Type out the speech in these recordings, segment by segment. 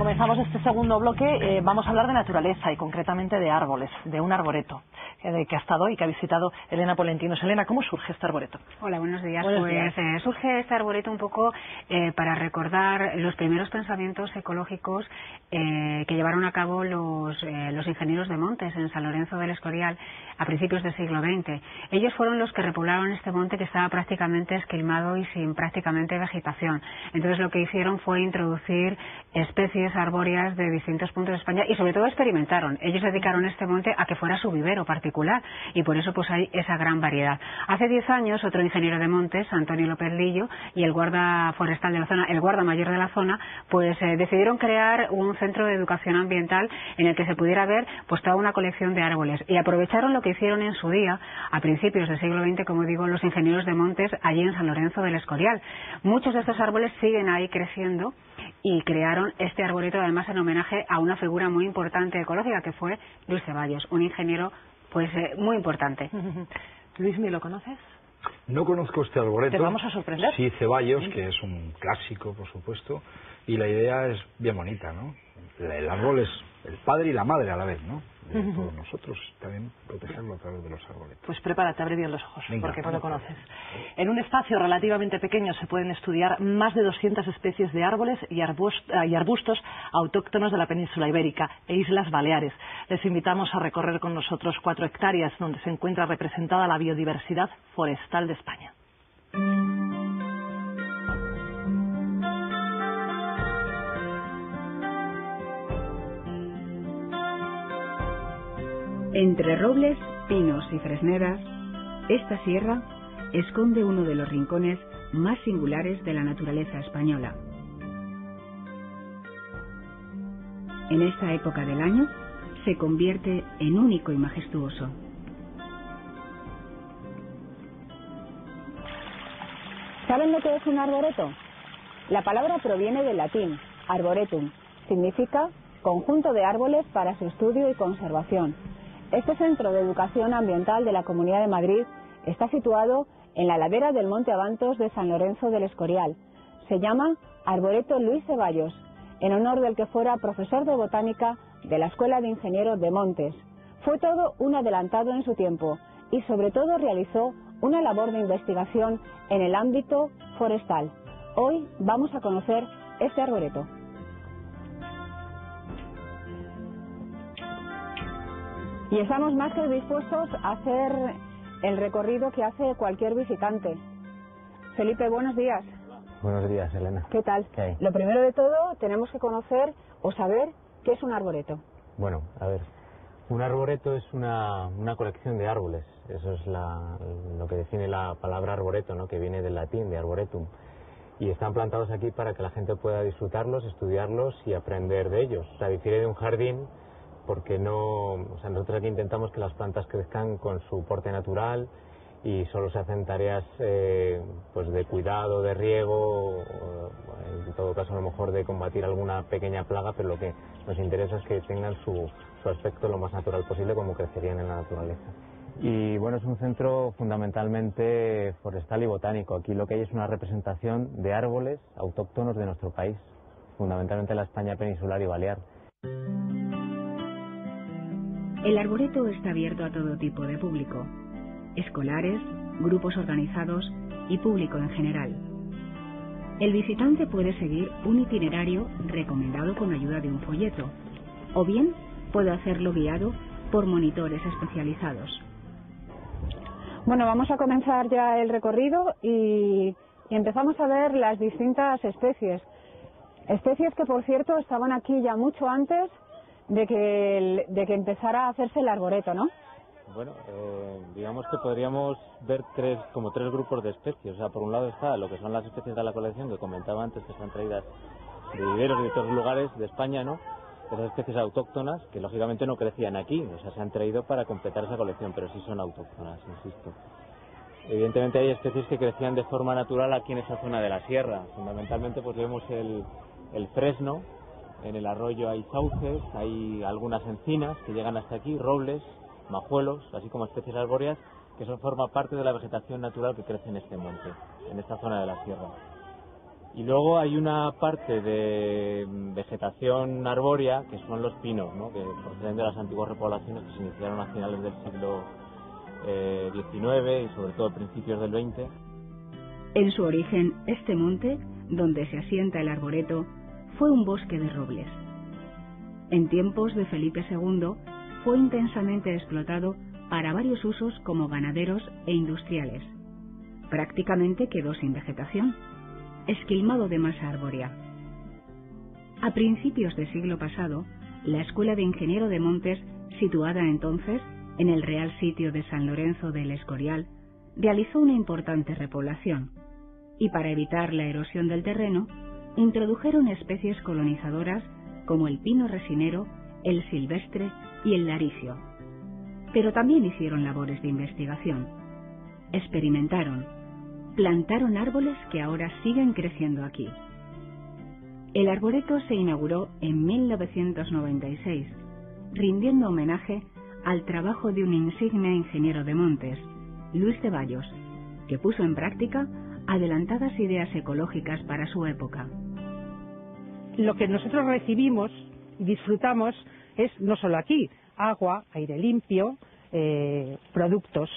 Comenzamos este segundo bloque, vamos a hablar de naturaleza y concretamente de árboles, de un arboreto que ha estado y que ha visitado Elena Polentinos. Elena, ¿cómo surge este arboreto? Hola, buenos días. Buenos días. Surge este arboreto un poco para recordar los primeros pensamientos ecológicos que llevaron a cabo los ingenieros de montes en San Lorenzo del Escorial a principios del siglo XX. Ellos fueron los que repoblaron este monte que estaba prácticamente esquilmado y sin prácticamente vegetación. Entonces lo que hicieron fue introducir especies arbóreas de distintos puntos de España y sobre todo experimentaron. Ellos dedicaron este monte a que fuera su vivero particular y por eso pues hay esa gran variedad. Hace 10 años otro ingeniero de montes, Antonio López Lillo, y el guarda forestal de la zona, el guarda mayor de la zona, pues decidieron crear un centro de educación ambiental en el que se pudiera ver pues toda una colección de árboles y aprovecharon lo que hicieron en su día, a principios del siglo XX, como digo, los ingenieros de montes allí en San Lorenzo del Escorial. Muchos de estos árboles siguen ahí creciendo y crearon este arboreto además en homenaje a una figura muy importante ecológica que fue Luis Ceballos, un ingeniero pues muy importante. Luis, ¿me lo conoces? No conozco este arboreto. ¿Te vamos a sorprender? Sí, Ceballos, que es un clásico, por supuesto, y la idea es bien bonita, ¿no? El árbol es el padre y la madre a la vez, ¿no? De todos nosotros, también protegerlo a través de los árboles. Pues prepárate, abre bien los ojos, Venga, porque no lo conoces. En un espacio relativamente pequeño se pueden estudiar más de 200 especies de árboles y arbustos autóctonos de la península ibérica e Islas Baleares. Les invitamos a recorrer con nosotros 4 hectáreas donde se encuentra representada la biodiversidad forestal de España. Entre robles, pinos y fresneras, esta sierra esconde uno de los rincones más singulares de la naturaleza española. En esta época del año se convierte en único y majestuoso. ¿Saben lo que es un arboreto? La palabra proviene del latín, arboretum, significa conjunto de árboles para su estudio y conservación. Este centro de educación ambiental de la Comunidad de Madrid está situado en la ladera del Monte Abantos de San Lorenzo del Escorial. Se llama Arboreto Luis Ceballos, en honor del que fuera profesor de botánica de la Escuela de Ingenieros de Montes. Fue todo un adelantado en su tiempo y sobre todo realizó una labor de investigación en el ámbito forestal. Hoy vamos a conocer este arboreto. Y estamos más que dispuestos a hacer el recorrido que hace cualquier visitante. Felipe, buenos días. Buenos días, Elena. ¿Qué tal? ¿Qué hay? Lo primero de todo, tenemos que conocer o saber qué es un arboreto. Bueno, a ver, un arboreto es una colección de árboles. Eso es lo que define la palabra arboreto, ¿no? Que viene del latín, de arboretum. Y están plantados aquí para que la gente pueda disfrutarlos, estudiarlos y aprender de ellos. O sea, difiere de un jardín porque nosotros aquí intentamos que las plantas crezcan con su porte natural y solo se hacen tareas pues de cuidado, de riego, en todo caso a lo mejor de combatir alguna pequeña plaga, pero lo que nos interesa es que tengan su aspecto lo más natural posible como crecerían en la naturaleza. Y bueno, es un centro fundamentalmente forestal y botánico. Aquí lo que hay es una representación de árboles autóctonos de nuestro país, fundamentalmente la España peninsular y balear. El arboreto está abierto a todo tipo de público, escolares, grupos organizados y público en general. El visitante puede seguir un itinerario recomendado con ayuda de un folleto, o bien puede hacerlo guiado por monitores especializados. Bueno, vamos a comenzar ya el recorrido y empezamos a ver las distintas especies. Especies que, por cierto, estaban aquí ya mucho antes de que empezara a hacerse el arboreto, ¿no? Bueno, digamos que podríamos ver tres grupos de especies. O sea, por un lado está lo que son las especies de la colección que comentaba antes, que están traídas de viveros y de otros lugares de España, ¿no? Esas especies autóctonas que lógicamente no crecían aquí, o sea, se han traído para completar esa colección, pero sí son autóctonas, insisto. Evidentemente hay especies que crecían de forma natural aquí en esa zona de la sierra. Fundamentalmente pues vemos el fresno. En el arroyo hay sauces, hay algunas encinas que llegan hasta aquí, robles, majuelos, así como especies arbóreas, que forman parte de la vegetación natural que crece en este monte, en esta zona de la sierra. Y luego hay una parte de vegetación arbórea que son los pinos, ¿no? Que proceden de las antiguas repoblaciones que se iniciaron a finales del siglo XIX y sobre todo a principios del XX. En su origen, este monte, donde se asienta el arboreto, fue un bosque de robles. En tiempos de Felipe II fue intensamente explotado para varios usos como ganaderos e industriales. Prácticamente quedó sin vegetación, esquilmado de masa arbórea. A principios del siglo pasado, la Escuela de Ingeniero de Montes, situada entonces en el Real Sitio de San Lorenzo del Escorial, realizó una importante repoblación y para evitar la erosión del terreno, introdujeron especies colonizadoras como el pino resinero, el silvestre y el laricio. Pero también hicieron labores de investigación. Experimentaron, plantaron árboles que ahora siguen creciendo aquí. El arboreto se inauguró en 1996, rindiendo homenaje al trabajo de un insigne ingeniero de montes, Luis Ceballos, que puso en práctica adelantadas ideas ecológicas para su época. Lo que nosotros recibimos y disfrutamos es no solo aquí, agua, aire limpio, productos,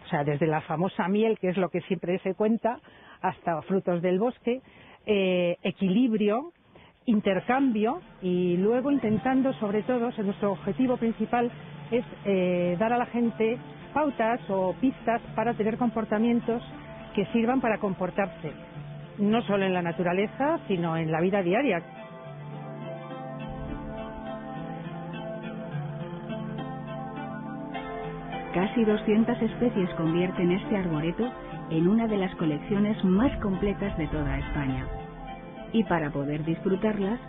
o sea, desde la famosa miel, que es lo que siempre se cuenta, hasta frutos del bosque, equilibrio, intercambio y luego intentando, sobre todo, nuestro objetivo principal es dar a la gente pautas o pistas para tener comportamientos que sirvan para comportarse, no solo en la naturaleza, sino en la vida diaria. Casi 200 especies convierten este arboreto en una de las colecciones más completas de toda España. Y para poder disfrutarlas,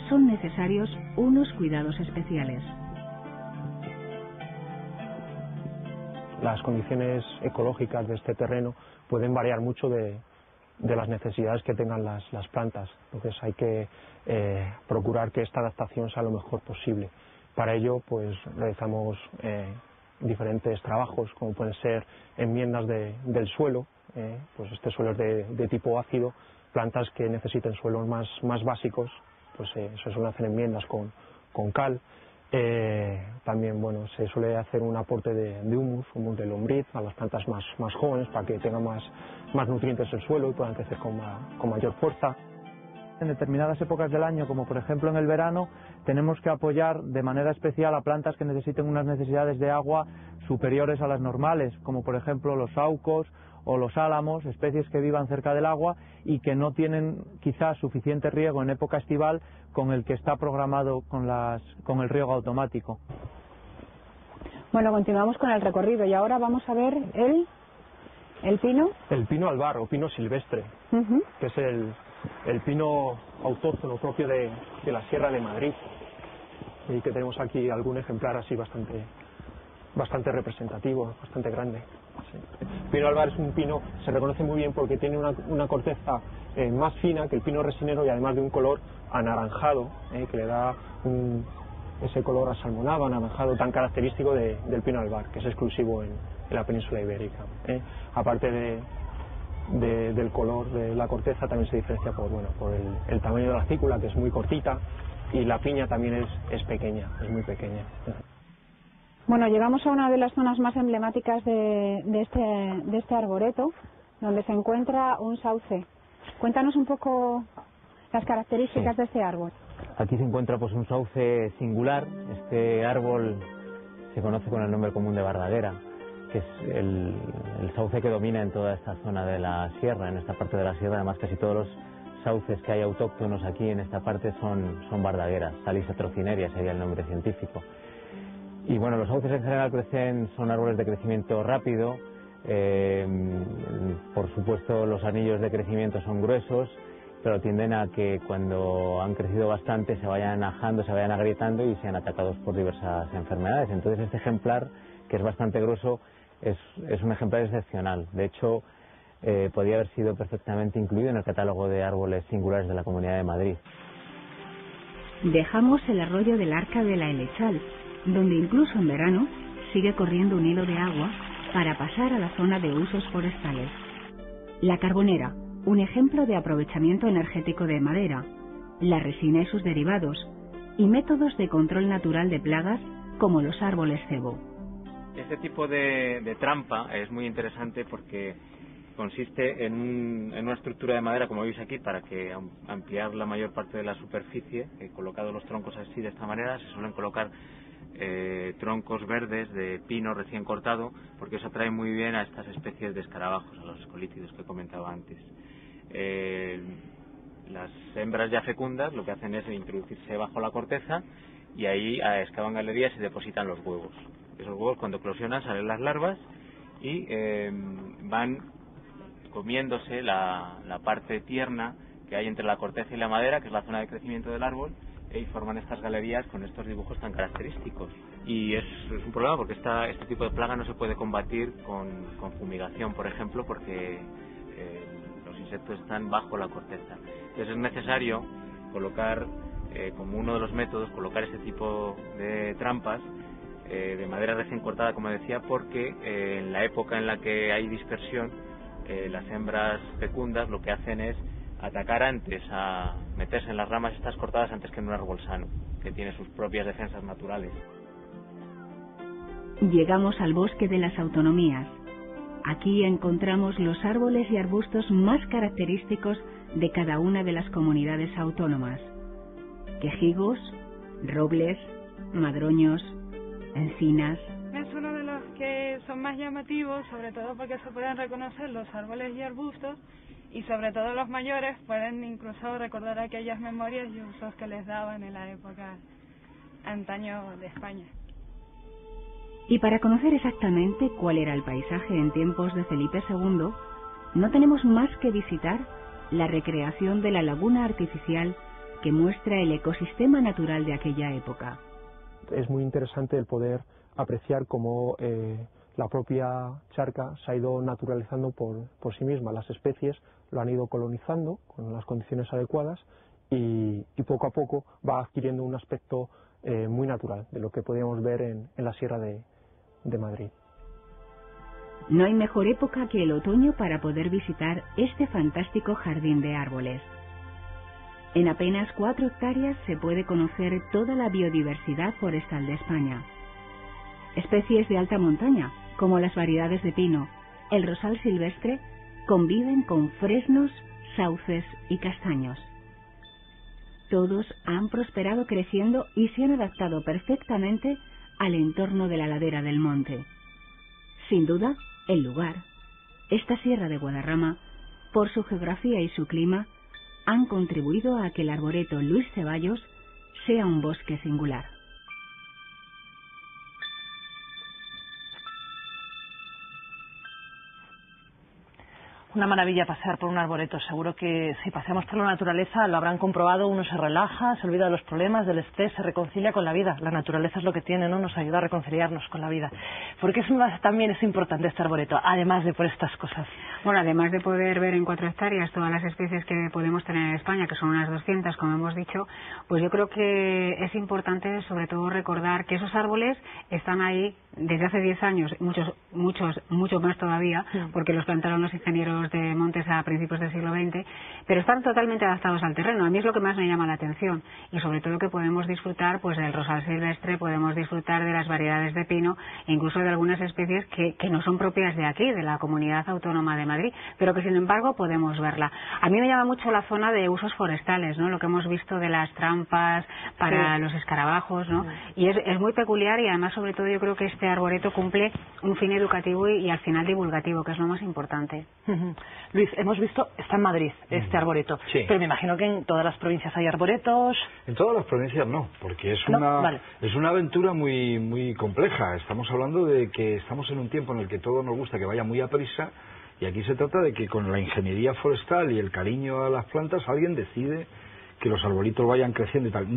son necesarios unos cuidados especiales. Las condiciones ecológicas de este terreno pueden variar mucho de las necesidades que tengan las plantas. Entonces hay que procurar que esta adaptación sea lo mejor posible. Para ello, pues realizamos diferentes trabajos, como pueden ser enmiendas del suelo, pues este suelo es de tipo ácido, plantas que necesiten suelos más básicos, pues se suelen hacer enmiendas con cal. También bueno, se suele hacer un aporte de humus de lombriz a las plantas más jóvenes para que tengan más nutrientes el suelo y puedan crecer con mayor fuerza. En determinadas épocas del año, como por ejemplo en el verano, tenemos que apoyar de manera especial a plantas que necesiten unas necesidades de agua superiores a las normales, como por ejemplo los saucos o los álamos, especies que vivan cerca del agua y que no tienen quizás suficiente riego en época estival con el que está programado con el riego automático. Bueno, continuamos con el recorrido y ahora vamos a ver el pino. El pino albar o pino silvestre, que es el pino autóctono propio de la Sierra de Madrid, y que tenemos aquí algún ejemplar así bastante representativo, bastante grande. Sí. El pino albar es un pino, se reconoce muy bien porque tiene una corteza más fina que el pino resinero y además de un color anaranjado, que le da ese color asalmonado, anaranjado tan característico del pino albar, que es exclusivo en la península ibérica. Aparte del color de la corteza, también se diferencia por el tamaño de la cícula, que es muy cortita, y la piña también es pequeña, es muy pequeña. Bueno, llegamos a una de las zonas más emblemáticas de este arboreto, donde se encuentra un sauce. Cuéntanos un poco las características de este árbol. Aquí se encuentra pues un sauce singular. Este árbol se conoce con el nombre común de bardaguera, que es el sauce que domina en toda esta zona de la sierra, en esta parte de la sierra. Además, casi todos los sauces que hay autóctonos aquí en esta parte son bardagueras. Salix atrocineria sería el nombre científico. Y bueno, los sauces en general son árboles de crecimiento rápido. Por supuesto, los anillos de crecimiento son gruesos, pero tienden a que cuando han crecido bastante se vayan ajando, se vayan agrietando y sean atacados por diversas enfermedades. Entonces este ejemplar, que es bastante grueso, es un ejemplar excepcional. De hecho, podría haber sido perfectamente incluido en el catálogo de árboles singulares de la Comunidad de Madrid. Dejamos el arroyo del Arca de la Elechal, donde incluso en verano sigue corriendo un hilo de agua para pasar a la zona de usos forestales. La Carbonera, un ejemplo de aprovechamiento energético de madera, la resina y sus derivados, y métodos de control natural de plagas como los árboles cebo. Este tipo de trampa es muy interesante porque consiste en una estructura de madera, como veis aquí, para que ampliar la mayor parte de la superficie. Colocados los troncos así de esta manera, se suelen colocar troncos verdes de pino recién cortado, porque eso atrae muy bien a estas especies de escarabajos, a los escolítidos que comentaba antes. Las hembras ya fecundas lo que hacen es introducirse bajo la corteza y ahí excavan galerías y depositan los huevos. Esos huevos, cuando eclosionan, salen las larvas y van comiéndose la parte tierna que hay entre la corteza y la madera, que es la zona de crecimiento del árbol, y forman estas galerías con estos dibujos tan característicos. Y es un problema porque este tipo de plaga no se puede combatir con fumigación, por ejemplo, porque los insectos están bajo la corteza. Entonces es necesario colocar, como uno de los métodos, colocar este tipo de trampas de madera recién cortada, como decía, porque en la época en la que hay dispersión, las hembras fecundas lo que hacen es atacar antes, a meterse en las ramas estas cortadas antes que en un árbol sano, que tiene sus propias defensas naturales. Llegamos al bosque de las autonomías. Aquí encontramos los árboles y arbustos más característicos de cada una de las comunidades autónomas. Quejigos, robles, madroños, encinas. Es uno de los que son más llamativos, sobre todo porque se pueden reconocer los árboles y arbustos, y sobre todo los mayores pueden incluso recordar aquellas memorias y usos que les daban en la época antaño de España. Y para conocer exactamente cuál era el paisaje en tiempos de Felipe II, no tenemos más que visitar la recreación de la laguna artificial que muestra el ecosistema natural de aquella época. Es muy interesante el poder apreciar cómo la propia charca se ha ido naturalizando por sí misma. Las especies lo han ido colonizando con las condiciones adecuadas y poco a poco va adquiriendo un aspecto muy natural de lo que podíamos ver en la Sierra de Madrid. No hay mejor época que el otoño para poder visitar este fantástico jardín de árboles. En apenas 4 hectáreas se puede conocer toda la biodiversidad forestal de España. Especies de alta montaña, como las variedades de pino, el rosal silvestre, conviven con fresnos, sauces y castaños. Todos han prosperado creciendo y se han adaptado perfectamente al entorno de la ladera del monte. Sin duda, el lugar, esta Sierra de Guadarrama, por su geografía y su clima, han contribuido a que el arboreto Luis Ceballos sea un bosque singular. Una maravilla pasear por un arboreto. Seguro que si paseamos por la naturaleza lo habrán comprobado. Uno se relaja, se olvida de los problemas, del estrés, se reconcilia con la vida. La naturaleza es lo que tiene, ¿no? Nos ayuda a reconciliarnos con la vida. ¿Por qué también es importante este arboreto? Además de por estas cosas. Bueno, además de poder ver en 4 hectáreas todas las especies que podemos tener en España, que son unas 200, como hemos dicho, pues yo creo que es importante sobre todo recordar que esos árboles están ahí desde hace 10 años, mucho más todavía, porque los plantaron los ingenieros de montes a principios del siglo XX, pero están totalmente adaptados al terreno. A mí es lo que más me llama la atención, y sobre todo que podemos disfrutar pues del rosal silvestre, podemos disfrutar de las variedades de pino e incluso de algunas especies que no son propias de aquí, de la Comunidad Autónoma de Madrid, pero que sin embargo podemos verla. A mí me llama mucho la zona de usos forestales, ¿no? Lo que hemos visto de las trampas para los escarabajos, ¿no? Y es muy peculiar, y además sobre todo yo creo que este arboreto cumple un fin educativo y al final divulgativo, que es lo más importante. Luis, hemos visto, está en Madrid este arboreto, sí. Pero me imagino que en todas las provincias hay arboretos. En todas las provincias no, porque es una aventura muy compleja. Estamos hablando de que estamos en un tiempo en el que todo nos gusta que vaya muy a prisa, y aquí se trata de que con la ingeniería forestal y el cariño a las plantas alguien decide que los arbolitos vayan creciendo y tal.